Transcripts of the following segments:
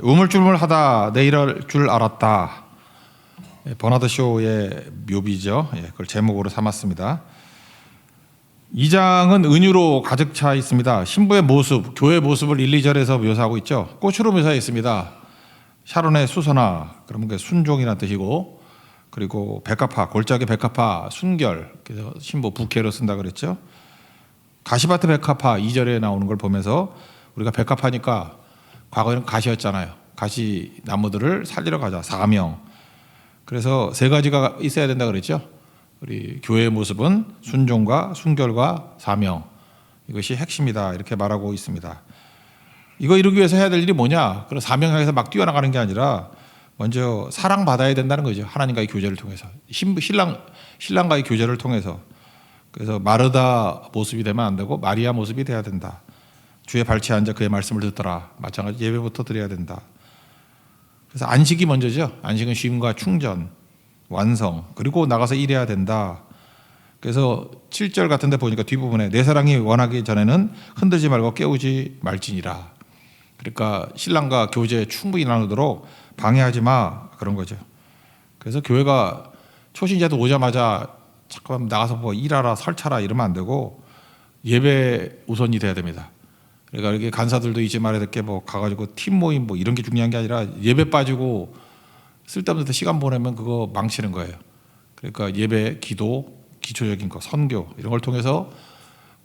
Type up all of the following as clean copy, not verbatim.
우물쭈물하다 내 이럴 줄 알았다. 버나드 쇼의 묘비죠. 그걸 제목으로 삼았습니다. 2장은 은유로 가득 차 있습니다. 신부의 모습, 교회 모습을 1, 2절에서 묘사하고 있죠. 꽃으로 묘사했습니다. 샤론의 수선화, 그러면 그 순종이라는 뜻이고, 그리고 백합화, 골짜기 백합화, 순결, 그래서 신부 부케로 쓴다 그랬죠. 가시밭의 백합화 2절에 나오는 걸 보면서 우리가 백합화니까 과거에는 가시였잖아요. 가시 나무들을 살리러 가자, 사명. 그래서 세 가지가 있어야 된다 그랬죠. 우리 교회의 모습은 순종과 순결과 사명, 이것이 핵심이다 이렇게 말하고 있습니다. 이거 이루기 위해서 해야 될 일이 뭐냐? 그런 사명 향해서 막 뛰어나가는 게 아니라 먼저 사랑받아야 된다는 거죠. 하나님과의 교제를 통해서, 신랑과의 교제를 통해서. 그래서 마르다 모습이 되면 안 되고 마리아 모습이 돼야 된다. 주의 발치에 앉아 그의 말씀을 듣더라. 마찬가지 예배부터 드려야 된다. 그래서 안식이 먼저죠. 안식은 쉼과 충전, 완성, 그리고 나가서 일해야 된다. 그래서 7절 같은 데 보니까 뒷부분에 내 사랑이 원하기 전에는 흔들지 말고 깨우지 말지니라. 그러니까 신랑과 교제 충분히 나누도록 방해하지 마, 그런 거죠. 그래서 교회가 초신자도 오자마자 잠깐만 나가서 뭐 일하라 설차라 이러면 안 되고 예배 우선이 돼야 됩니다. 그러니까 이렇게 간사들도 잊지 말아야 될 게 뭐 가가지고 팀 모임 뭐 이런 게 중요한 게 아니라 예배 빠지고 쓸데없는 데 시간 보내면 그거 망치는 거예요. 그러니까 예배, 기도, 기초적인 거, 선교 이런 걸 통해서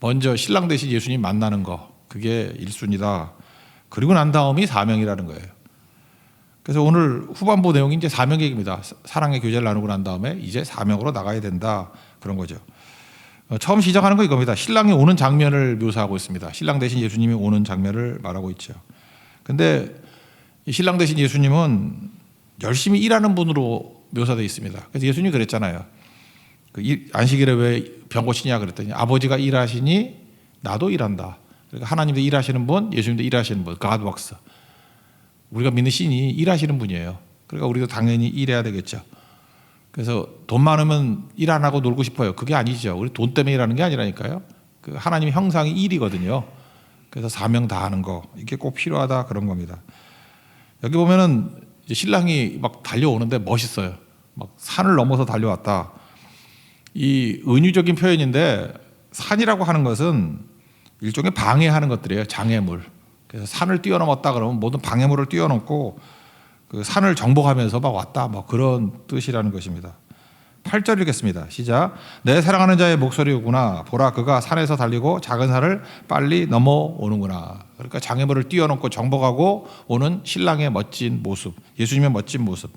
먼저 신랑 대신 예수님 만나는 거, 그게 1순위다. 그리고 난 다음이 사명이라는 거예요. 그래서 오늘 후반부 내용이 이제 사명 얘기입니다. 사랑의 교제를 나누고 난 다음에 이제 사명으로 나가야 된다, 그런 거죠. 처음 시작하는 거 이겁니다. 신랑이 오는 장면을 묘사하고 있습니다. 신랑 대신 예수님이 오는 장면을 말하고 있죠. 근데 이 신랑 대신 예수님은 열심히 일하는 분으로 묘사되어 있습니다. 그래서 예수님이 그랬잖아요. 안식일에 왜 병 고치냐 그랬더니 아버지가 일하시니 나도 일한다. 그러니까 하나님도 일하시는 분, 예수님도 일하시는 분, God works. 우리가 믿는 신이 일하시는 분이에요. 그러니까 우리도 당연히 일해야 되겠죠. 그래서 돈 많으면 일 안 하고 놀고 싶어요. 그게 아니죠. 우리 돈 때문에 일하는 게 아니라니까요. 그 하나님의 형상이 일이거든요. 그래서 사명 다하는 거, 이게 꼭 필요하다, 그런 겁니다. 여기 보면은 신랑이 막 달려오는데 멋있어요. 막 산을 넘어서 달려왔다. 이 은유적인 표현인데 산이라고 하는 것은 일종의 방해하는 것들이에요. 장애물. 그래서 산을 뛰어넘었다 그러면 모든 방해물을 뛰어넘고 그 산을 정복하면서 막 왔다, 뭐 그런 뜻이라는 것입니다. 8절 읽겠습니다. 시작. 내 사랑하는 자의 목소리구나. 보라, 그가 산에서 달리고 작은 산을 빨리 넘어오는구나. 그러니까 장애물을 뛰어넘고 정복하고 오는 신랑의 멋진 모습, 예수님의 멋진 모습.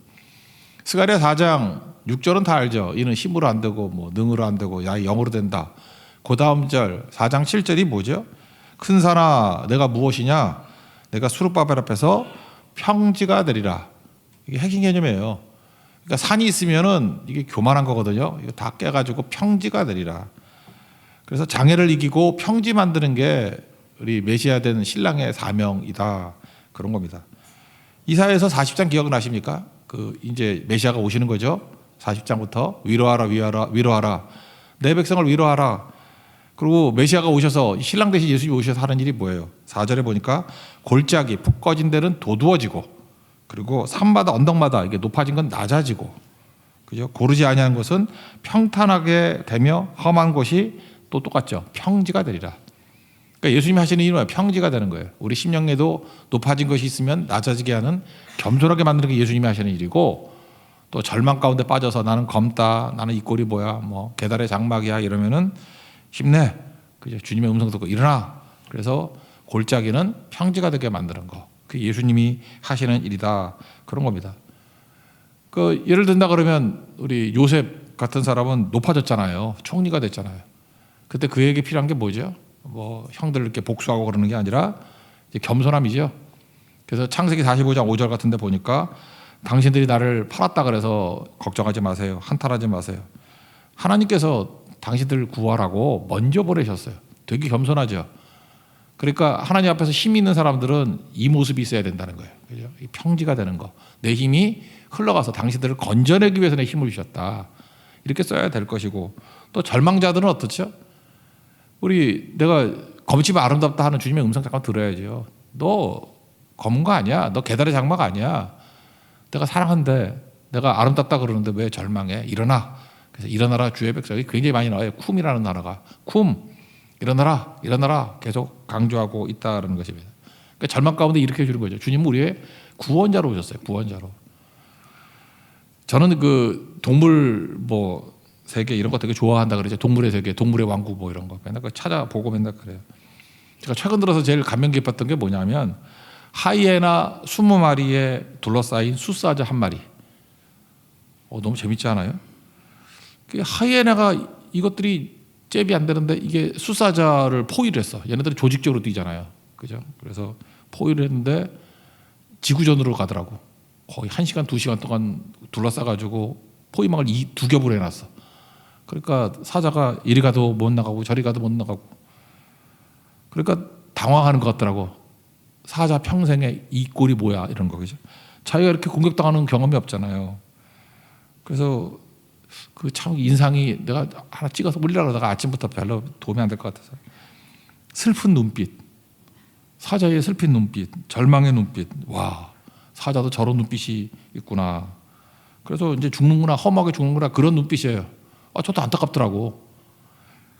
스가랴 4장 6절은 다 알죠. 이는 힘으로 안 되고 뭐 능으로 안 되고 야 영으로 된다. 그 다음 절 4장 7절이 뭐죠? 큰 산아 내가 무엇이냐? 내가 수룹바벨 앞에서 평지가 되리라. 이게 핵심 개념이에요. 그러니까 산이 있으면은 이게 교만한 거거든요. 이거 다 깨가지고 평지가 되리라. 그래서 장애를 이기고 평지 만드는 게 우리 메시아 된 신랑의 사명이다, 그런 겁니다. 이사야서 40장 기억나십니까? 그 이제 메시아가 오시는 거죠. 40장부터 위로하라, 위로하라, 위로하라. 내 백성을 위로하라. 그리고 메시아가 오셔서 신랑 대신 예수님이 오셔서 하는 일이 뭐예요? 4절에 보니까 골짜기 푹 꺼진 데는 도두어지고, 그리고 산마다 언덕마다 이게 높아진 건 낮아지고, 그죠? 고르지 아니하는 것은 평탄하게 되며 험한 곳이 또 똑같죠. 평지가 되리라. 그러니까 예수님이 하시는 일은 평지가 되는 거예요. 우리 심령에도 높아진 것이 있으면 낮아지게 하는, 겸손하게 만드는 게 예수님이 하시는 일이고, 또 절망 가운데 빠져서 나는 검다, 나는 이 꼴이 뭐야, 뭐 계달의 장막이야 이러면은 힘내, 그죠? 주님의 음성 듣고 일어나. 그래서 골짜기는 평지가 되게 만드는 거, 그 예수님이 하시는 일이다, 그런 겁니다. 그 예를 든다 그러면 우리 요셉 같은 사람은 높아졌잖아요. 총리가 됐잖아요. 그때 그에게 필요한 게 뭐죠? 뭐 형들 이렇게 복수하고 그러는 게 아니라 이제 겸손함이죠. 그래서 창세기 45장 5절 같은 데 보니까 당신들이 나를 팔았다 그래서 걱정하지 마세요. 한탄하지 마세요. 하나님께서 당신들을 구하라고 먼저 보내셨어요. 되게 겸손하죠. 그러니까 하나님 앞에서 힘이 있는 사람들은 이 모습이 있어야 된다는 거예요. 그죠? 이 평지가 되는 거. 내 힘이 흘러가서 당신들을 건져내기 위해서 내 힘을 주셨다. 이렇게 써야 될 것이고, 또 절망자들은 어떻죠? 내가 검지만 아름답다 하는 주님의 음성 잠깐 들어야죠. 너 검은 거 아니야. 너 계달의 장막 아니야. 내가 사랑한데, 내가 아름답다 그러는데 왜 절망해? 일어나. 그래서 일어나라 주의 백성이 굉장히 많이 나와요. 쿰이라는 단어가. 쿰. 일어나라. 일어나라. 계속 강조하고 있다는 것입니다. 그러니까 절망 가운데 일으켜 주는 거죠. 주님은 우리의 구원자로 오셨어요. 구원자로. 저는 그 동물 뭐 세계 이런 거 되게 좋아한다 그러죠. 동물의 세계, 동물의 왕국 뭐 이런 거 맨날 그 찾아보고 맨날 그래요. 제가 최근 들어서 제일 감명 깊었던 게 뭐냐면 하이에나 20마리에 둘러싸인 숫사자 한 마리. 너무 재밌지 않아요? 그 하이에나가 이것들이 잽이 안 되는데 이게 숫사자를 포위를 했어. 얘네들이 조직적으로 뛰잖아요. 그죠? 그래서 포위를 했는데 지구전으로 가더라고. 거의 1시간, 2시간 동안 둘러싸가지고 포위망을 두 겹으로 해놨어. 그러니까 사자가 이리 가도 못 나가고 저리 가도 못 나가고. 그러니까 당황하는 것 같더라고. 사자 평생에 이 꼴이 뭐야 이런 거 그죠? 자기가 이렇게 공격당하는 경험이 없잖아요. 그래서 그 참 인상이 내가 하나 찍어서 올리려고 하다가 아침부터 별로 도움이 안 될 것 같아서 슬픈 눈빛, 사자의 슬픈 눈빛, 절망의 눈빛. 와, 사자도 저런 눈빛이 있구나. 그래서 이제 죽는구나, 험하게 죽는구나 그런 눈빛이에요. 저도 안타깝더라고.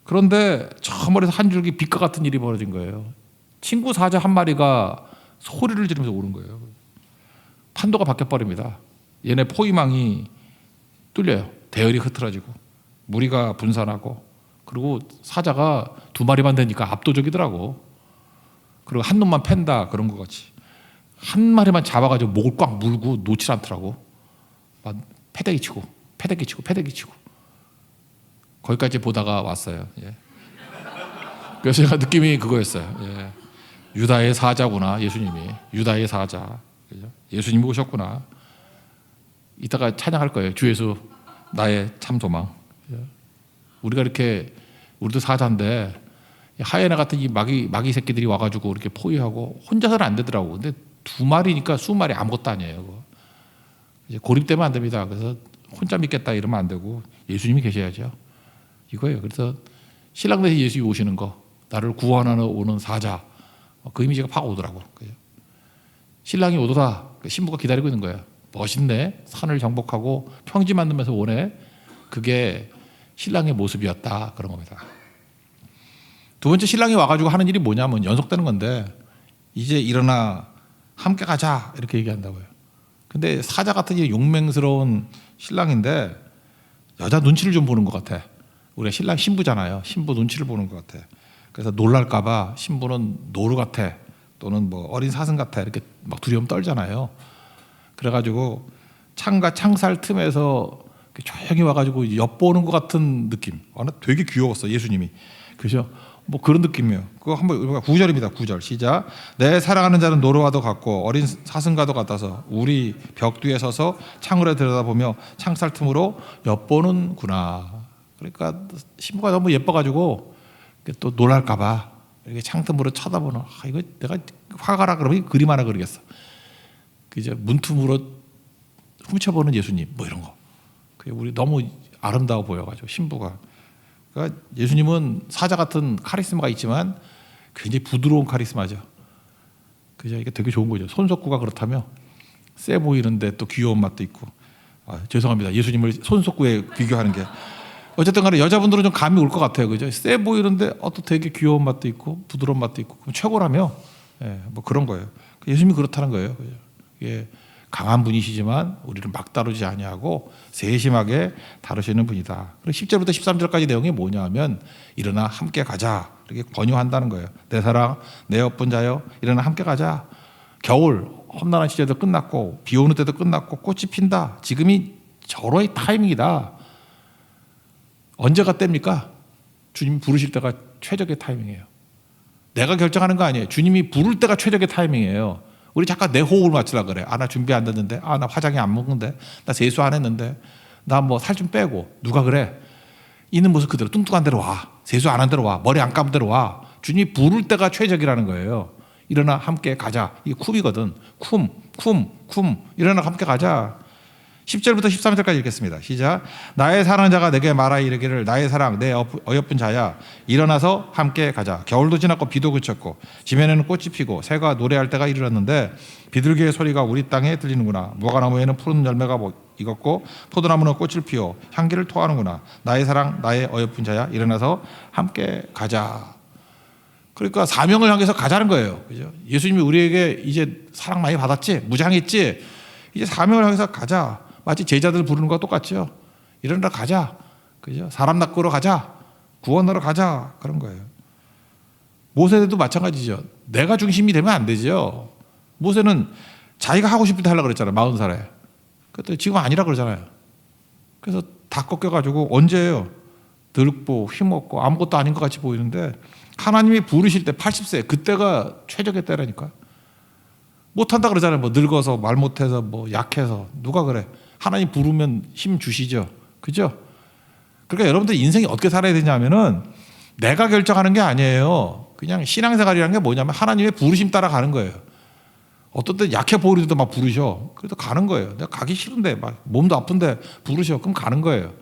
그런데 저 머리에서 한 줄기 빛과 같은 일이 벌어진 거예요. 친구 사자 한 마리가 소리를 지르면서 오는 거예요. 판도가 바뀌어버립니다. 얘네 포위망이 뚫려요. 대열이 흐트러지고 무리가 분산하고 그리고 사자가 2마리만 되니까 압도적이더라고. 그리고 한 놈만 팬다 그런 것 같이 한 마리만 잡아가지고 목을 꽉 물고 놓질 않더라고. 막 패대기 치고 패대기 치고 패대기 치고 거기까지 보다가 왔어요. 예. 그래서 제가 느낌이 그거였어요. 예. 유다의 사자구나. 예수님이 유다의 사자. 그죠? 예수님이 오셨구나. 이따가 찬양할 거예요. 주 예수 나의 참 소망. 우리가 이렇게 우리도 사자인데 하이에나 같은 이 마귀 새끼들이 와가지고 이렇게 포위하고 혼자서는 안 되더라고. 근데 2마리니까 20마리 아무것도 아니에요. 그거. 이제 고립되면 안 됩니다. 그래서 혼자 믿겠다 이러면 안 되고 예수님이 계셔야죠. 이거예요. 그래서 신랑 대신 예수님이 오시는 거, 나를 구원하러 오는 사자, 그 이미지가 확 오더라고. 신랑이 오도다. 신부가 기다리고 있는 거예요. 멋있네. 산을 정복하고 평지 만들면서 오네. 그게 신랑의 모습이었다. 그런 겁니다. 두 번째 신랑이 와가지고 하는 일이 뭐냐면 연속되는 건데 이제 일어나 함께 가자 이렇게 얘기한다고요. 근데 사자 같은 이 용맹스러운 신랑인데 여자 눈치를 좀 보는 것 같아. 우리가 신랑 신부잖아요. 신부 눈치를 보는 것 같아. 그래서 놀랄까봐 신부는 노루 같아 또는 뭐 어린 사슴 같아 이렇게 막 두려움 떨잖아요. 그래가지고 창과 창살 틈에서 조용히 와가지고 엿보는 것 같은 느낌. 나 되게 귀여웠어 예수님이. 그죠? 뭐 그런 느낌이에요. 그거 한번 9절입니다. 9절 시작. 내 사랑하는 자는 노루와도 같고 어린 사슴과도 같아서 우리 벽 뒤에 서서 창으로 들여다보며 창살 틈으로 엿보는구나. 그러니까 신부가 너무 예뻐가지고 또 놀랄까봐 이렇게 창틈으로 쳐다보는. 이거 내가 화가라 그러면 그림 하나 그리겠어. 이제 문틈으로 훔쳐보는 예수님 뭐 이런 거. 우리 너무 아름다워 보여가지고 신부가. 그러니까 예수님은 사자 같은 카리스마가 있지만 굉장히 부드러운 카리스마죠. 그죠? 이게 되게 좋은 거죠. 손석구가 그렇다며 세 보이는데 또 귀여운 맛도 있고. 죄송합니다. 예수님을 손석구에 비교하는 게. 어쨌든 간에 여자분들은 좀 감이 올 것 같아요. 그죠? 세 보이는데 또 되게 귀여운 맛도 있고 부드러운 맛도 있고. 그럼 최고라며. 예, 뭐 그런 거예요. 예수님이 그렇다는 거예요. 그죠? 예, 강한 분이시지만 우리를 막 다루지 아니하고 세심하게 다루시는 분이다. 그리고 10절부터 13절까지 내용이 뭐냐면 일어나 함께 가자 이렇게 권유한다는 거예요. 내 사랑 내 예쁜 자여 일어나 함께 가자. 겨울 험난한 시절도 끝났고 비 오는 때도 끝났고 꽃이 핀다. 지금이 절호의 타이밍이다. 언제가 때입니까? 주님이 부르실 때가 최적의 타이밍이에요. 내가 결정하는 거 아니에요. 주님이 부를 때가 최적의 타이밍이에요. 우리 잠깐 내 호흡을 맞추려고 그래. 나 준비 안 됐는데. 나 화장이 안 먹는데. 나 세수 안 했는데. 나 뭐 살 좀 빼고. 누가 그래? 있는 모습 그대로 뚱뚱한 대로 와. 세수 안 한 대로 와. 머리 안 감은 대로 와. 주님이 부를 때가 최적이라는 거예요. 일어나 함께 가자. 이게 쿰이거든. 쿰. 일어나 함께 가자. 10절부터 13절까지 읽겠습니다. 시작. 나의 사랑하는 자가 내게 말하 이르기를 나의 사랑 내 어여쁜 자야 일어나서 함께 가자. 겨울도 지났고 비도 그쳤고 지면에는 꽃이 피고 새가 노래할 때가 이르렀는데 비둘기의 소리가 우리 땅에 들리는구나. 무화과나무에는 푸른 열매가 익었고 포도나무는 꽃을 피워 향기를 토하는구나. 나의 사랑 나의 어여쁜 자야 일어나서 함께 가자. 그러니까 사명을 향해서 가자는 거예요. 그죠? 예수님이 우리에게 이제 사랑 많이 받았지? 무장했지? 이제 사명을 향해서 가자. 마치 제자들 부르는 거와 똑같죠. 일어나 가자. 그죠? 사람 낚으러 가자. 구원하러 가자. 그런 거예요. 모세도 마찬가지죠. 내가 중심이 되면 안 되죠. 모세는 자기가 하고 싶을 때 하려고 그랬잖아요. 40살에. 그때 지금 아니라 그러잖아요. 그래서 다 꺾여가지고 언제예요? 늙고 힘없고 아무것도 아닌 것 같이 보이는데 하나님이 부르실 때 80세 그때가 최적의 때라니까. 못한다 그러잖아요. 뭐 늙어서 말 못해서 뭐 약해서 누가 그래. 하나님 부르면 힘 주시죠. 그죠? 그러니까 여러분들 인생이 어떻게 살아야 되냐면은 내가 결정하는 게 아니에요. 그냥 신앙생활이라는 게 뭐냐면 하나님의 부르심 따라 가는 거예요. 어떤 때 약해 보이는데도 막 부르셔. 그래도 가는 거예요. 내가 가기 싫은데 막 몸도 아픈데 부르셔. 그럼 가는 거예요.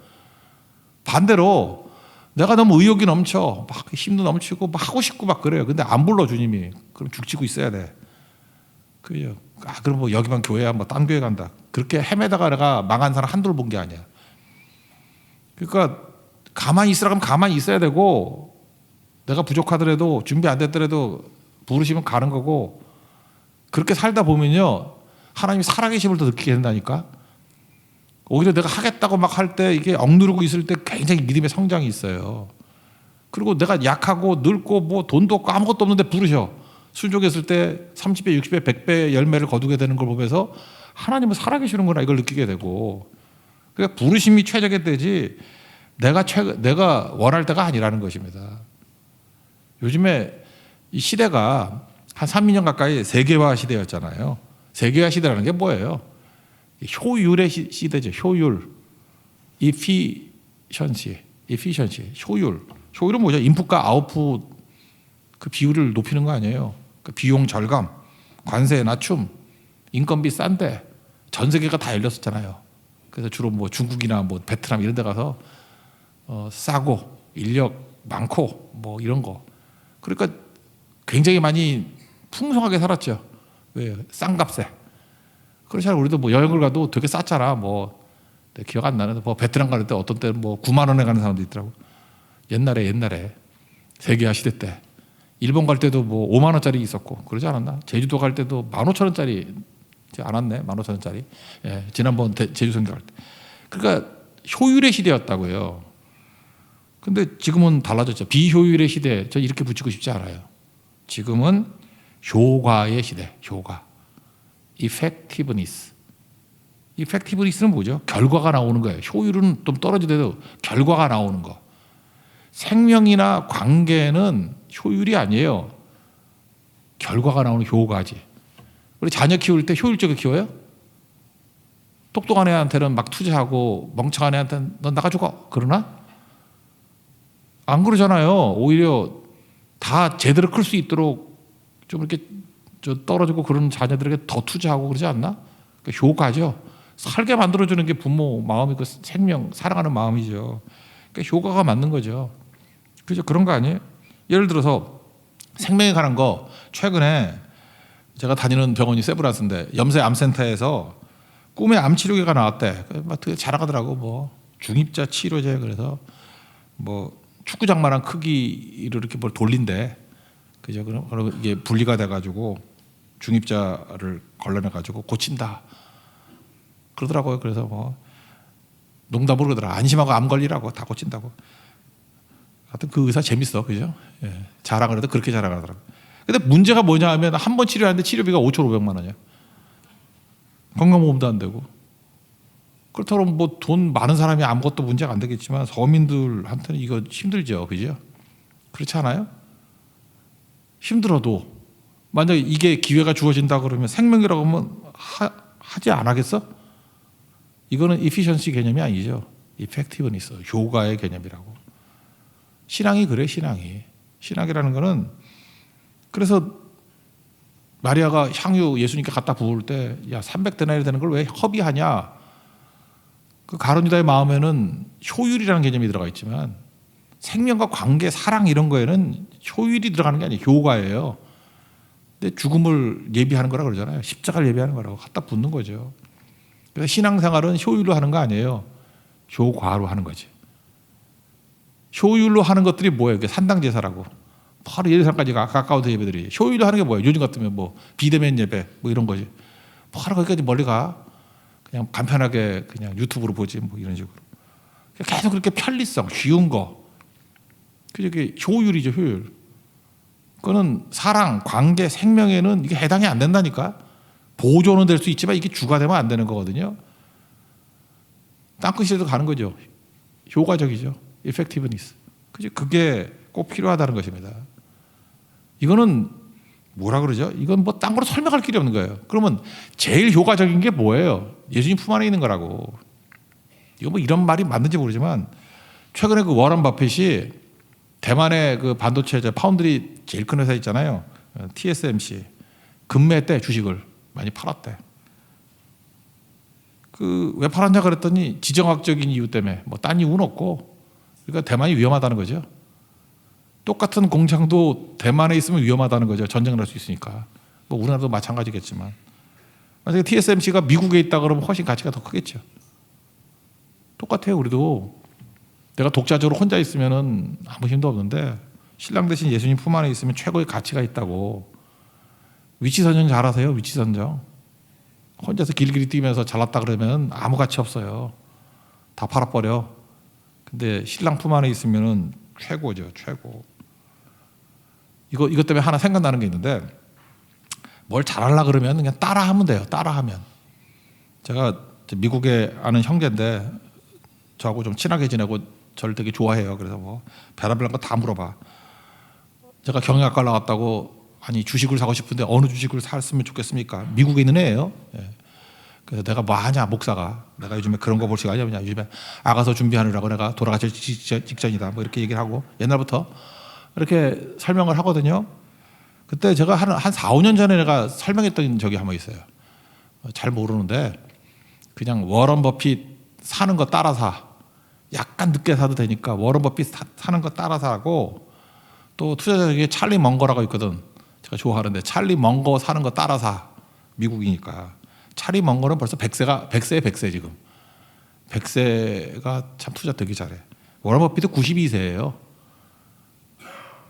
반대로 내가 너무 의욕이 넘쳐. 막 힘도 넘치고 막 하고 싶고 막 그래요. 근데 안 불러 주님이. 그럼 죽치고 있어야 돼. 그죠? 그럼 뭐 여기만 교회야 뭐 딴 교회 간다. 그렇게 헤매다가 내가 망한 사람 한둘 본 게 아니야. 그러니까 가만히 있으라 그러면 가만히 있어야 되고 내가 부족하더라도 준비 안 됐더라도 부르시면 가는 거고 그렇게 살다 보면요 하나님이 살아계심을 더 느끼게 된다니까. 오히려 내가 하겠다고 막 할 때 이게 억누르고 있을 때 굉장히 믿음의 성장이 있어요. 그리고 내가 약하고 늙고 뭐 돈도 없고 아무것도 없는데 부르셔. 순종했을 때 30배, 60배, 100배의 열매를 거두게 되는 걸 보면서 하나님은 살아계시는구나 이걸 느끼게 되고 그러니까 부르심이 최적의 때지 내가 원할 때가 아니라는 것입니다. 요즘에 이 시대가 한 3, 2년 가까이 세계화 시대였잖아요. 세계화 시대라는 게 뭐예요? 효율의 시대죠. 효율. efficiency. 효율은 뭐죠? 인풋과 아웃풋 그 비율을 높이는 거 아니에요. 그 비용 절감, 관세 낮춤, 인건비 싼데 전 세계가 다 열렸었잖아요. 그래서 주로 뭐 중국이나 뭐 베트남 이런 데 가서 싸고 인력 많고 뭐 이런 거. 그러니까 굉장히 많이 풍성하게 살았죠. 왜? 싼 값에. 그렇잖아요. 우리도 뭐 여행을 가도 되게 쌌잖아. 뭐 기억 안 나는데 뭐 베트남 갈 때 어떤 때는 뭐 9만 원에 가는 사람도 있더라고. 옛날에 세계화 시대 때. 일본 갈 때도 뭐 5만 원짜리 있었고 그러지 않았나? 제주도 갈 때도 15,000원짜리 안 왔네. 15,000원짜리. 예, 지난번 제주 선교 갈 때. 그러니까 효율의 시대였다고요. 근데 지금은 달라졌죠. 비효율의 시대. 저 이렇게 붙이고 싶지 않아요. 지금은 효과의 시대. 효과. effectiveness. effectiveness는 뭐죠? 결과가 나오는 거예요. 효율은 좀 떨어지더라도 결과가 나오는 거. 생명이나 관계는 효율이 아니에요. 결과가 나오는 효과지. 우리 자녀 키울 때 효율적으로 키워요? 똑똑한 애한테는 막 투자하고 멍청한 애한테는 넌 나가 죽어. 그러나? 안 그러잖아요. 오히려 다 제대로 클 수 있도록 좀 이렇게 떨어지고 그런 자녀들에게 더 투자하고 그러지 않나? 그러니까 효과죠. 살게 만들어주는 게 부모 마음이고 생명, 사랑하는 마음이죠. 그러니까 효과가 맞는 거죠. 그죠? 그런 거 아니에요? 예를 들어서 생명에 관한 거 최근에 제가 다니는 병원이 세브란스인데 염세 암센터에서 꿈에 암 치료기가 나왔대. 막 되게 자랑하더라고. 뭐 중입자 치료제 그래서 뭐 축구장만한 크기로 이렇게 뭘 돌린대. 그죠? 그럼 이게 분리가 돼가지고 중입자를 걸러내가지고 고친다. 그러더라고요. 그래서 뭐 농담으로 그러더라. 안심하고 암 걸리라고 다 고친다고. 하여튼 그 의사 재밌어. 그죠? 예. 자랑을 해도 그렇게 자랑하더라고. 근데 문제가 뭐냐 하면 한 번 치료하는데 치료비가 5,500만 원이야. 건강보험도 안 되고. 그렇다고 뭐 돈 많은 사람이 아무것도 문제가 안 되겠지만 서민들한테는 이거 힘들죠. 그죠? 그렇지 않아요? 힘들어도 만약에 이게 기회가 주어진다 그러면 생명이라고 하면 하지 안 하겠어? 이거는 efficiency 개념이 아니죠. effectiveness, 효과의 개념이라고. 신앙이 그래, 신앙이. 신앙이라는 거는 그래서 마리아가 향유 예수님께 갖다 부을 때 야 300데나리 되는 걸 왜 허비하냐? 그 가론 유다의 마음에는 효율이라는 개념이 들어가 있지만 생명과 관계, 사랑 이런 거에는 효율이 들어가는 게 아니에요. 효과예요. 근데 죽음을 예비하는 거라 그러잖아요. 십자가를 예비하는 거라고 갖다 붙는 거죠. 그래서 신앙생활은 효율로 하는 거 아니에요. 효과로 하는 거지. 효율로 하는 것들이 뭐예요? 산당 제사라고. 바로 예루살렘까지 가까운 예배들이. 효율로 하는 게 뭐예요? 요즘 같으면 뭐 비대면 예배 뭐 이런 거지. 바로 거기까지 멀리 가. 그냥 간편하게 그냥 유튜브로 보지 뭐 이런 식으로. 계속 그렇게 편리성, 쉬운 거. 그게 효율이죠, 효율. 그거는 사랑, 관계, 생명에는 이게 해당이 안 된다니까. 보조는 될 수 있지만 이게 주가 되면 안 되는 거거든요. 땅끝이라도 가는 거죠. 효과적이죠. effectiveness. 그게 꼭 필요하다는 것입니다. 이거는 뭐라 그러죠? 이건 뭐 딴 거로 설명할 길이 없는 거예요. 그러면 제일 효과적인 게 뭐예요? 예수님 품 안에 있는 거라고. 이거 뭐 이런 말이 맞는지 모르지만 최근에 그 워런 버핏이 대만의 그 반도체 파운드리 제일 큰 회사 있잖아요. TSMC. 금매 때 주식을 많이 팔았대. 왜 팔았냐 그랬더니 지정학적인 이유 때문에 뭐 딴 이유는 없고 그러니까 대만이 위험하다는 거죠. 똑같은 공장도 대만에 있으면 위험하다는 거죠. 전쟁을 할 수 있으니까. 뭐 우리나라도 마찬가지겠지만. 만약에 TSMC가 미국에 있다 그러면 훨씬 가치가 더 크겠죠. 똑같아요. 우리도 내가 독자적으로 혼자 있으면은 아무 힘도 없는데 신랑 대신 예수님 품 안에 있으면 최고의 가치가 있다고. 위치 선정 잘하세요. 위치 선정. 혼자서 길길이 뛰면서 잘났다 그러면 아무 가치 없어요. 다 팔아버려. 근데 신랑 품 안에 있으면은 최고죠. 최고. 이것 때문에 하나 생각나는 게 있는데 뭘 잘하려고 그러면 그냥 따라하면 돼요. 따라하면. 제가 미국에 아는 형제인데 저하고 좀 친하게 지내고 저를 되게 좋아해요. 그래서 뭐 별의별 거 다 물어봐. 제가 경영학과 나왔다고 아니 주식을 사고 싶은데 어느 주식을 샀으면 좋겠습니까? 미국에 있는 애예요. 예. 그래서 내가 뭐 하냐 목사가 내가 요즘에 그런 거 볼 시간이 없냐 요즘에 아가서 준비하느라고 내가 돌아가실 직전이다 뭐 이렇게 얘기를 하고 옛날부터 이렇게 설명을 하거든요. 그때 제가 한 4, 5년 전에 내가 설명했던 적이 한 번 있어요. 잘 모르는데 그냥 워런 버핏 사는 거 따라 사. 약간 늦게 사도 되니까 워런 버핏 사는 거 따라 사고 또 투자자 중에 찰리 멍거라고 있거든. 제가 좋아하는데 찰리 멍거 사는 거 따라 사. 미국이니까. 찰리 멍거는 벌써 100세에 지금. 100세가 참 투자 되게 잘해. 워런 버핏도 92세예요.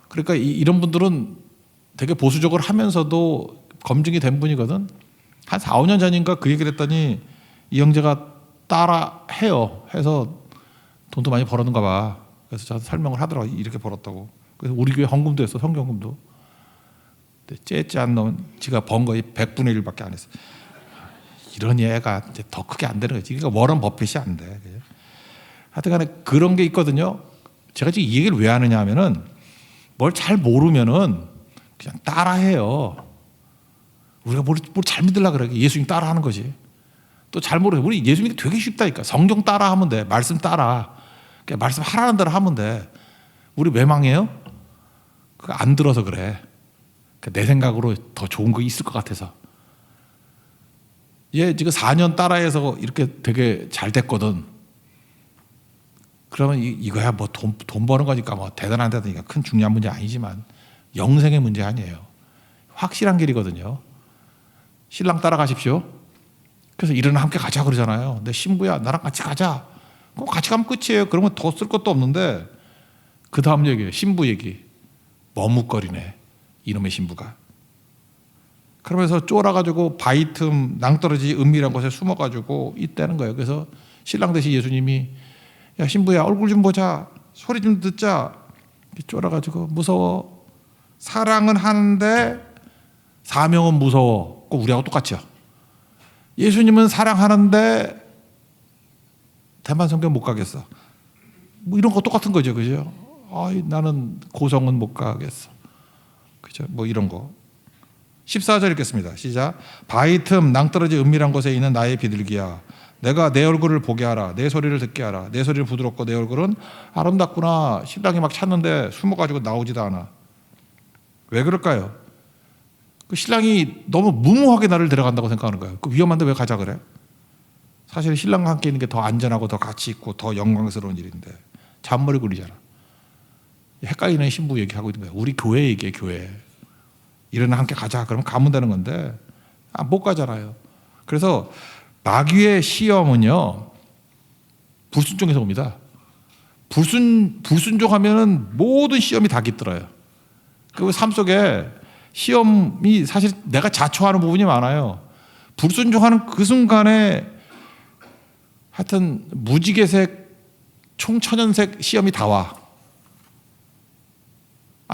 그러니까 이런 분들은 되게 보수적으로 하면서도 검증이 된 분이거든. 한 4, 5년 전인가 그 얘기를 했더니 이 형제가 따라 해요. 해서 돈도 많이 벌었는가 봐. 그래서 저한테 설명을 하더라고. 이렇게 벌었다고. 그래서 우리 교회 헌금도 했어. 성경금도. 째째한 놈은 지가 번 거의 100분의 1밖에 안 했어. 이런 얘가 이제 더 크게 안 되는 거지. 그러니까 워런 버핏이 안 돼. 하여튼 간에 그런 게 있거든요. 제가 지금 이 얘기를 왜 하느냐 하면은 뭘 잘 모르면은 그냥 따라해요. 우리가 뭘 잘 믿으려고 그래. 예수님 따라하는 거지. 또 잘 모르게 우리 예수님이 되게 쉽다니까. 성경 따라하면 돼. 말씀 따라. 그러니까 말씀 하라는 대로 하면 돼. 우리 왜 망해요? 그거 안 들어서 그래. 그러니까 내 생각으로 더 좋은 거 있을 것 같아서. 얘 지금 4년 따라해서 이렇게 되게 잘 됐거든. 그러면 이거야 뭐 돈 버는 거니까 뭐 대단하다니까 큰 중요한 문제 아니지만 영생의 문제 아니에요. 확실한 길이거든요. 신랑 따라가십시오. 그래서 일은 함께 가자 그러잖아요. 내 신부야 나랑 같이 가자. 그럼 같이 가면 끝이에요. 그러면 더 쓸 것도 없는데 그 다음 얘기예요. 신부 얘기. 머뭇거리네. 이놈의 신부가. 그러면서 쫄아가지고 바위 틈 낭떠러지 은밀한 곳에 숨어가지고 있다는 거예요. 그래서 신랑 대신 예수님이 야 신부야 얼굴 좀 보자. 소리 좀 듣자. 쫄아가지고 무서워. 사랑은 하는데 사명은 무서워. 꼭 우리하고 똑같죠. 예수님은 사랑하는데 대만 성경 못 가겠어. 뭐 이런 거 똑같은 거죠. 그죠? 나는 고성은 못 가겠어. 그죠? 뭐 이런 거. 14절 읽겠습니다. 시작. 바위 틈 낭떠러지 은밀한 곳에 있는 나의 비둘기야. 내가 내 얼굴을 보게 하라. 내 소리를 듣게 하라. 내 소리를 부드럽고 내 얼굴은 아름답구나. 신랑이 막 찾는데 숨어가지고 나오지도 않아. 왜 그럴까요? 그 신랑이 너무 무모하게 나를 데려간다고 생각하는 거예요. 그 위험한데 왜 가자 그래? 사실 신랑과 함께 있는 게 더 안전하고 더 가치 있고 더 영광스러운 일인데 잔머리 굴리잖아. 헷갈리는 신부 얘기하고 있는 거야. 우리 교회 얘기해, 교회. 일어나 함께 가자. 그러면 가면 되는 건데 못 가잖아요. 그래서 마귀의 시험은요, 불순종에서 옵니다. 불순종하면은 모든 시험이 다 깃들어요. 그 삶 속에 시험이 사실 내가 자초하는 부분이 많아요. 불순종하는 그 순간에 하여튼 무지개색, 총천연색 시험이 다 와.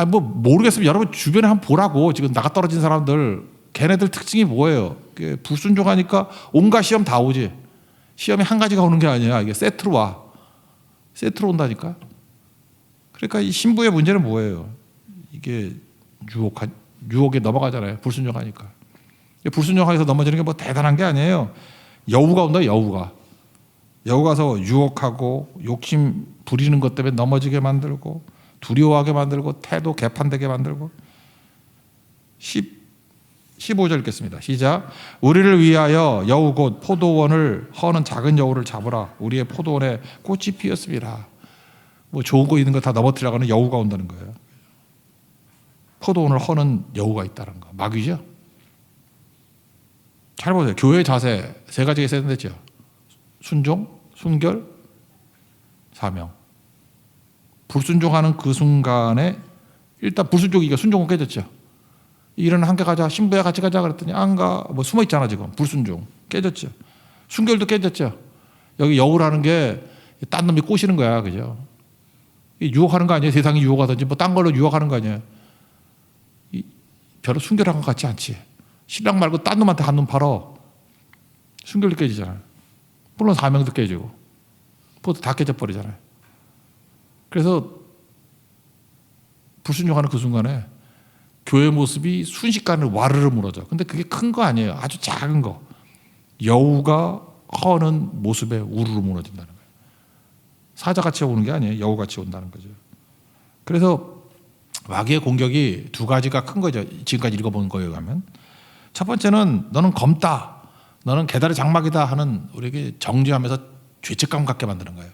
뭐 모르겠으면 여러분 주변에 한번 보라고. 지금 나가 떨어진 사람들, 걔네들 특징이 뭐예요? 불순종하니까 온갖 시험 다 오지. 시험이 한 가지가 오는 게 아니야. 이게 세트로 와. 세트로 온다니까. 그러니까 이 신부의 문제는 뭐예요? 이게 유혹에 넘어가잖아요. 불순종하니까. 불순종하면서 넘어지는 게 뭐 대단한 게 아니에요. 여우가 온다, 여우가. 여우가서 유혹하고 욕심 부리는 것 때문에 넘어지게 만들고 두려워하게 만들고 태도 개판되게 만들고. 15절 읽겠습니다. 시작. 우리를 위하여 여우 곧 포도원을 허는 작은 여우를 잡으라. 우리의 포도원에 꽃이 피었습니다. 뭐 좋은 거 있는 거 다 넘어뜨리려고 하는 여우가 온다는 거예요. 포도원을 허는 여우가 있다는 거. 마귀죠. 잘 보세요. 교회의 자세 세 가지가 있어야 된댔죠. 순종, 순결, 사명. 불순종하는 그 순간에 일단 불순종이니까 순종은 깨졌죠. 일어나 함께 가자, 신부야 같이 가자 그랬더니 안 가. 뭐 숨어 있잖아 지금. 불순종 깨졌죠. 순결도 깨졌죠. 여기 여우라는 게 딴 놈이 꼬시는 거야, 그죠? 유혹하는 거 아니에요. 세상이 유혹하든지 뭐 딴 걸로 유혹하는 거 아니에요. 별로 순결한 것 같지 않지. 신랑 말고 딴 놈한테 한 놈 팔어. 순결도 깨지잖아요. 물론 사명도 깨지고 포도 다 깨져버리잖아요. 그래서 불순종하는 그 순간에 교회 모습이 순식간에 와르르 무너져. 근데 그게 큰 거 아니에요. 아주 작은 거. 여우가 허는 모습에 우르르 무너진다는 거예요. 사자같이 오는 게 아니에요. 여우같이 온다는 거죠. 그래서 마귀의 공격이 두 가지가 큰 거죠. 지금까지 읽어본 거에 의하면. 첫 번째는 너는 검다. 너는 개다리 장막이다 하는 우리에게 정죄하면서 죄책감 갖게 만드는 거예요.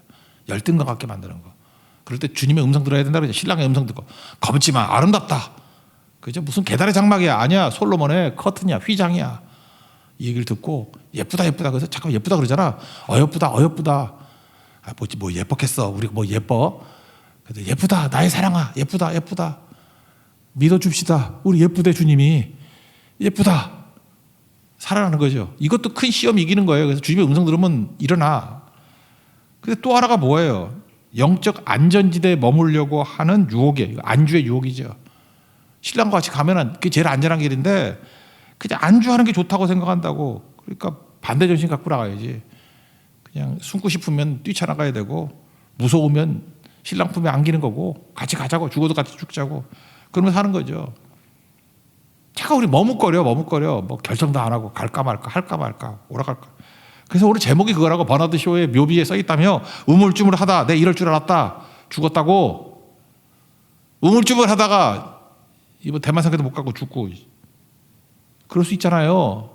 열등감 갖게 만드는 거. 그럴 때 주님의 음성 들어야 된다 그러죠. 신랑의 음성 듣고 검지 마. 아름답다. 그죠? 무슨 개다리 장막이야. 아니야. 솔로몬의 커튼이야. 휘장이야. 이 얘기를 듣고 예쁘다 예쁘다. 그래서 잠깐 예쁘다 그러잖아. 어여쁘다 어여쁘다. 뭐 예뻤겠어. 우리 뭐 예뻐. 그래도 예쁘다. 나의 사랑아. 예쁘다 예쁘다. 믿어줍시다. 우리 예쁘대 주님이. 예쁘다. 살아나는 거죠. 이것도 큰 시험 이기는 거예요. 그래서 주님의 음성 들으면 일어나. 근데 또 하나가 뭐예요? 영적 안전지대에 머물려고 하는 유혹이에요. 안주의 유혹이죠. 신랑과 같이 가면은 그게 제일 안전한 길인데 그냥 안주하는 게 좋다고 생각한다고. 그러니까 반대 정신 갖고 나가야지. 그냥 숨고 싶으면 뛰쳐나가야 되고 무서우면 신랑 품에 안기는 거고 같이 가자고. 죽어도 같이 죽자고. 그러면 사는 거죠. 자꾸 우리 머뭇거려. 뭐 결정도 안 하고 갈까 말까 할까 말까 오라갈까. 그래서 오늘 제목이 그거라고. 버나드 쇼의 묘비에 써 있다며. 우물쭈물하다. 내 이럴 줄 알았다. 죽었다고. 우물쭈물하다가 이번 대만 상계도 못 가고 죽고. 그럴 수 있잖아요.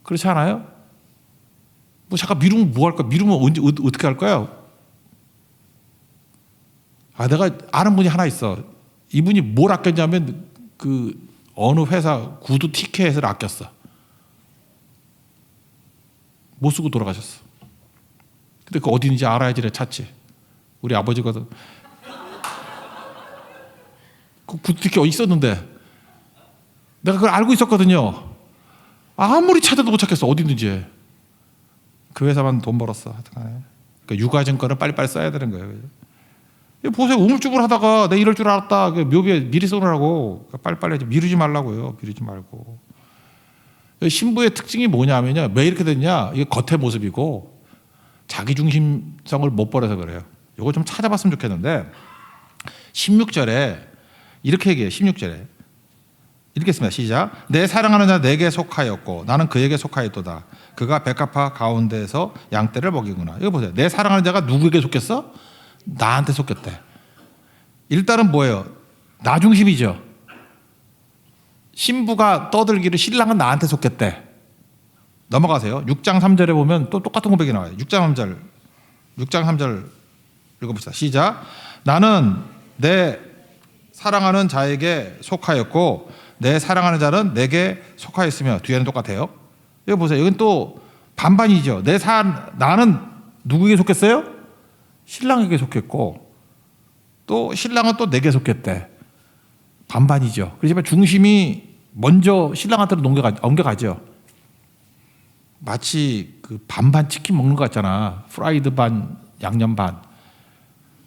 그렇지 않아요? 뭐 잠깐 미루면 뭐 할까? 미루면 언제 어떻게 할 거야? 내가 아는 분이 하나 있어. 이분이 뭘 아꼈냐면 그 어느 회사 구두 티켓을 아꼈어. 못 쓰고 돌아가셨어. 근데 그 어디 있는지 알아야지 찾지. 우리 아버지거든. 그 구두 티켓 어디 있었는데 내가 그걸 알고 있었거든요. 아무리 찾아도 못 찾겠어. 어디 있는지. 그 회사만 돈 벌었어. 하여튼간에. 그러니까 육아증권을 빨리빨리 써야 되는 거예요. 보세요. 우물쭈물하다가 내 이럴 줄 알았다. 묘비에 미리 써놓으라고. 빨리빨리 하지. 미루지 말라고요. 미루지 말고. 신부의 특징이 뭐냐면요. 왜 이렇게 됐냐. 이게 겉의 모습이고 자기중심성을 못 버려서 그래요. 이거 좀 찾아봤으면 좋겠는데 16절에 이렇게 얘기해요. 16절에 읽겠습니다. 시작. 내 사랑하는 자 내게 속하였고 나는 그에게 속하였도다. 그가 백합화 가운데에서 양떼를 먹이구나. 이거 보세요. 내 사랑하는 자가 누구에게 속했어? 나한테 속였대. 일단은 뭐예요? 나 중심이죠. 신부가 떠들기를 신랑은 나한테 속였대. 넘어가세요. 6장 3절에 보면 또 똑같은 고백이 나와요. 6장 3절 읽어봅시다. 시작. 나는 내 사랑하는 자에게 속하였고 내 사랑하는 자는 내게 속하였으며, 뒤에는 똑같아요. 이거 보세요. 이건 또 반반이죠. 나는 누구에게 속했어요? 신랑에게 속했고 또 신랑은 또 내게 속했대. 반반이죠. 그렇지만 중심이 먼저 신랑한테로 옮겨가죠. 마치 그 반반 치킨 먹는 것 같잖아. 프라이드 반, 양념 반.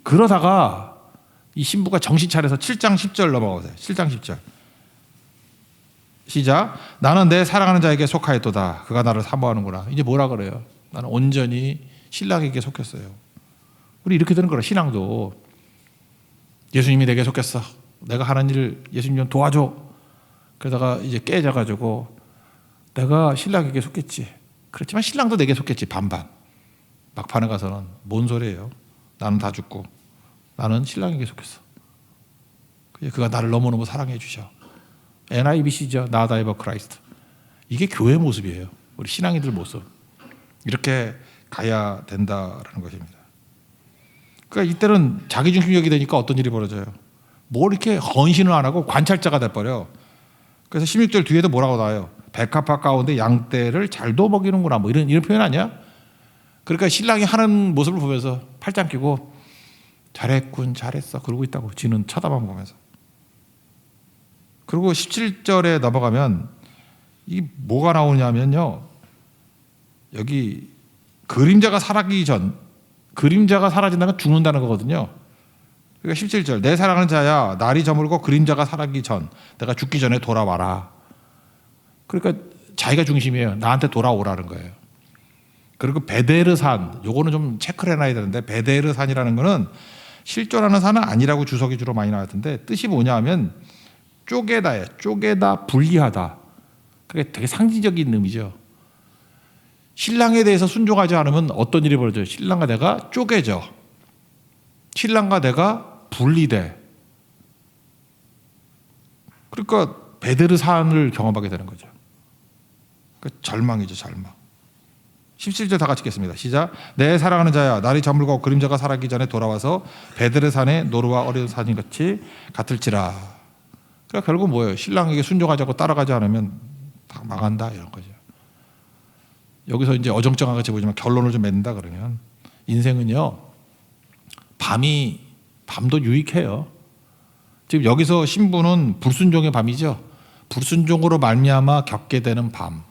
그러다가 이 신부가 정신 차려서 7장 10절 넘어가세요. 7장 10절. 시작. 나는 내 사랑하는 자에게 속하였도다. 그가 나를 사모하는구나. 이제 뭐라 그래요? 나는 온전히 신랑에게 속했어요. 우리 이렇게 되는 거라. 신앙도 예수님이 내게 속했어. 내가 하는 일을 예수님 좀 도와줘. 그러다가 이제 깨져가지고 내가 신랑에게 속했지. 그렇지만 신랑도 내게 속했지. 반반. 막판에 가서는 뭔 소리예요? 나는 다 죽고 나는 신랑에게 속했어. 그가 나를 너무너무 사랑해 주셔. NIBC죠. Not I but Christ. 이게 교회 모습이에요. 우리 신앙인들 모습. 이렇게 가야 된다라는 것입니다. 그러니까 이때는 자기중심적이 되니까 어떤 일이 벌어져요? 뭘 이렇게 헌신을 안 하고 관찰자가 돼버려. 그래서 16절 뒤에도 뭐라고 나와요? 백합화 가운데 양떼를 잘도 먹이는구나. 뭐 이런 표현 아니야? 그러니까 신랑이 하는 모습을 보면서 팔짱 끼고 잘했군, 잘했어 그러고 있다고. 지는 쳐다만 보면서. 그리고 17절에 넘어가면 이 뭐가 나오냐면요. 여기 그림자가 사라진다는 건 죽는다는 거거든요. 그러니까 17절. 내 사랑하는 자야, 날이 저물고 그림자가 사라지기 전, 내가 죽기 전에 돌아와라. 그러니까 자기가 중심이에요. 나한테 돌아오라는 거예요. 그리고 베데르산, 요거는 좀 체크를 해놔야 되는데, 베데르산이라는 거는 실존하는 산은 아니라고 주석이 주로 많이 나왔던데, 뜻이 뭐냐 하면 쪼개다예요. 쪼개다, 분리하다. 그게 되게 상징적인 의미죠. 신랑에 대해서 순종하지 않으면 어떤 일이 벌어져요? 신랑과 내가 쪼개져. 신랑과 내가 분리돼. 그러니까 베데르산을 경험하게 되는 거죠. 그러니까 절망이죠, 절망. 17절 다 같이 읽겠습니다. 시작. 내 사랑하는 자야, 날이 저물고 그림자가 사라지기 전에 돌아와서 베드레산의 노루와 어린 산이 같이 같을지라. 그러니까 결국 뭐예요? 신랑에게 순종하자고 따라가지 않으면 다 망한다, 이런 거죠. 여기서 이제 어정쩡하게 보지만 결론을 좀 맺는다 그러면, 인생은요, 밤도 유익해요. 지금 여기서 신부는 불순종의 밤이죠. 불순종으로 말미암아 겪게 되는 밤.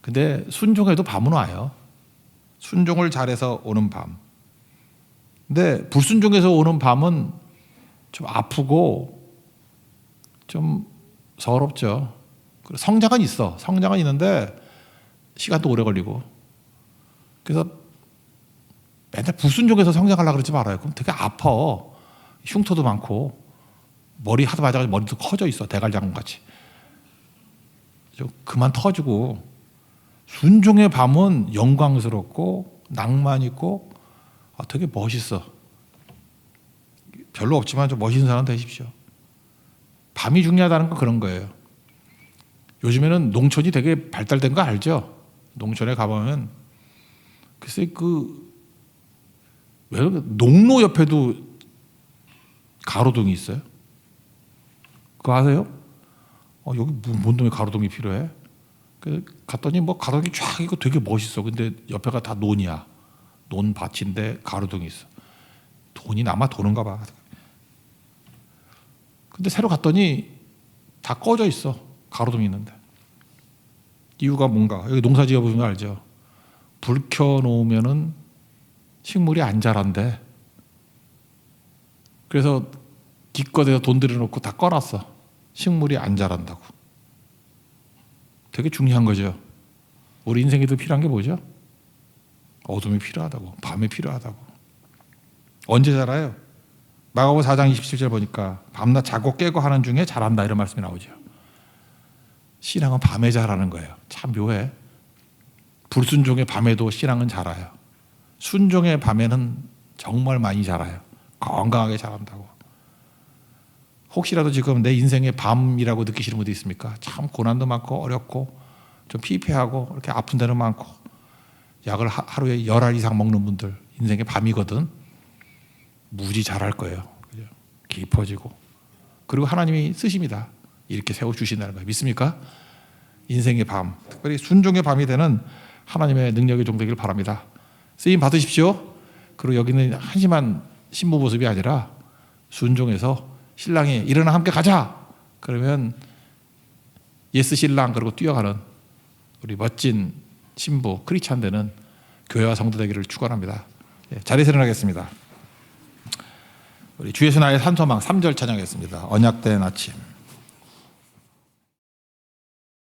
근데 순종해도 밤은 와요. 순종을 잘해서 오는 밤. 근데 불순종해서 오는 밤은 좀 아프고 좀 서럽죠. 성장은 있어. 성장은 있는데 시간도 오래 걸리고. 그래서 맨날 불순종해서 성장하려고 그러지 말아요. 그럼 되게 아파. 흉터도 많고 머리 하도 맞아가지고 머리도 커져 있어. 대갈장군 같이. 좀 그만 터지고. 순종의 밤은 영광스럽고 낭만 있고 되게 멋있어. 별로 없지만 좀 멋있는 사람 되십시오. 밤이 중요하다는 건 그런 거예요. 요즘에는 농촌이 되게 발달된 거 알죠? 농촌에 가보면 글쎄 왜 농로 옆에도 가로등이 있어요? 그거 아세요? 여기 뭔 놈의 가로등이 필요해? 갔더니 뭐 가로등이 쫙 있고 되게 멋있어. 근데 옆에가 다 논이야. 논밭인데 가로등이 있어. 돈이 남아 도는가 봐. 근데 새로 갔더니 다 꺼져 있어. 가로등이 있는데. 이유가 뭔가? 여기 농사 지어보면 알죠? 불 켜놓으면은 식물이 안 자란대. 그래서 기껏해서 돈 들여놓고 다 꺼놨어. 식물이 안 자란다고. 되게 중요한 거죠. 우리 인생에도 필요한 게 뭐죠? 어둠이 필요하다고. 밤이 필요하다고. 언제 자라요? 마가복음 4장 27절 보니까 밤낮 자고 깨고 하는 중에 자란다, 이런 말씀이 나오죠. 신앙은 밤에 자라는 거예요. 참 묘해. 불순종의 밤에도 신앙은 자라요. 순종의 밤에는 정말 많이 자라요. 건강하게 자란다고. 혹시라도 지금 내 인생의 밤이라고 느끼시는 분도 있습니까? 참 고난도 많고 어렵고 좀 피폐하고 이렇게 아픈 데는 많고 약을 하루에 10알 이상 먹는 분들 인생의 밤이거든. 무지 잘할 거예요. 그죠? 깊어지고. 그리고 하나님이 쓰십니다. 이렇게 세워주신다는 거예요. 믿습니까? 인생의 밤, 특별히 순종의 밤이 되는 하나님의 능력의 종되기를 바랍니다. 쓰임 받으십시오. 그리고 여기는 한심한 신부 모습이 아니라 순종해서 신랑이 일어나 함께 가자. 그러면 예스 신랑 그러고 뛰어가는 우리 멋진 신부 크리스찬 되는 교회와 성도 되기를 축원합니다. 자리에서 일어나겠습니다. 우리 주 예수 나의 산소망 3절 찬양하겠습니다. 언약된 아침.